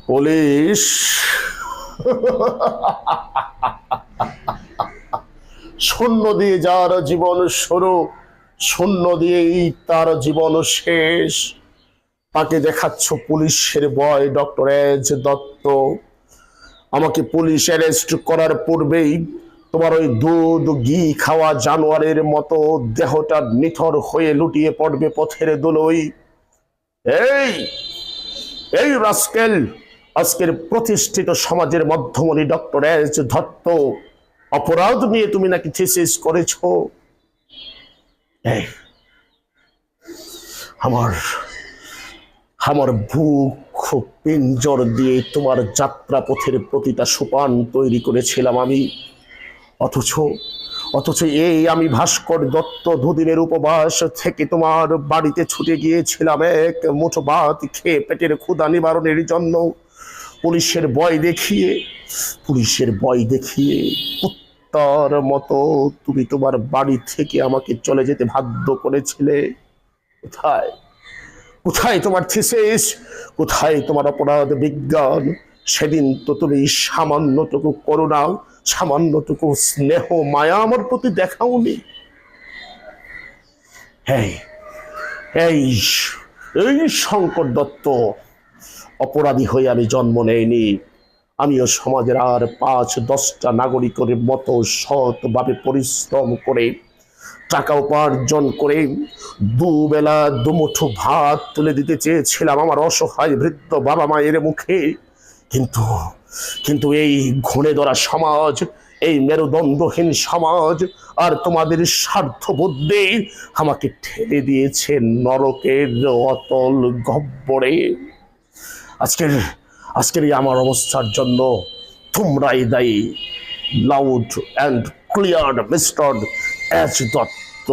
Police শূন্য দিয়ে যার জীবন শুরু, শূন্য দিয়েই তার জীবন শেষ। তাকে দেখাচ্ছ পুলিশের বয় ডক্টর এজ দত্ত। আমাকে পুলিশ অ্যারেস্ট করার পূর্বেই তোমার ওই দুধ ঘি খাওয়া জানোয়ারের মতো দেহটা নিথর হয়ে লুটিয়ে পড়বে পথের ধুলোয়। এই এই রাস্কেল, আজকের প্রতিষ্ঠিত সমাজের মধ্যমণি ডক্টর এজ দত্ত, অপরাধ নিয়ে তুমি নাকি থিসিস করেছ। এই আমার আমার বুক পিঞ্জর দিয়ে তোমার যাত্রা পথের প্রতিটা সোপান তৈরি করেছিলাম আমি। অথচ অথচ এই আমি ভাস্কর দত্ত দুদিনের উপবাস থেকে তোমার বাড়িতে ছুটে গিয়েছিলাম এক মুঠো ভাত খেয়ে পেটের ক্ষুধা নিবারণের জন্য। পুলিশের ভয় দেখিয়ে কুত্তার মতো তুমি তোমার বাড়ি থেকে আমাকে চলে যেতে বাধ্য করেছিলে। কোথায় কোথায় তোমার থিসিস, কোথায় তোমার অপরাধ বিজ্ঞান? সেদিন তো তুমি সামান্যটুকু করুণা, সামান্যটুকু স্নেহ মায়া আমার প্রতি দেখাওনি। এই এই এই শঙ্কর দত্ত, অপরাধী হয়ে আমি জন্ম নেইনি। আমিও সমাজের আর ৫-১০টা নাগরিকের মতো সৎভাবে পরিশ্রম করে টাকা উপার্জন করে দুবেলা দুমুঠো ভাত তুলে দিতে চেয়েছিলাম আমার অসহায় বৃদ্ধ বাবা মায়ের মুখে। কিন্তু কিন্তু এই ঘুণে ধরা সমাজ, এই মেরুদণ্ডহীন সমাজ আর তোমাদের স্বার্থ বুদ্ধি আমাকে ঠেলে দিয়েছে নরকের অতল গহ্বরে। আজকের এই আমার অবস্থার জন্য তোমরাই দায়ী। Loud and clear mister H Dutta.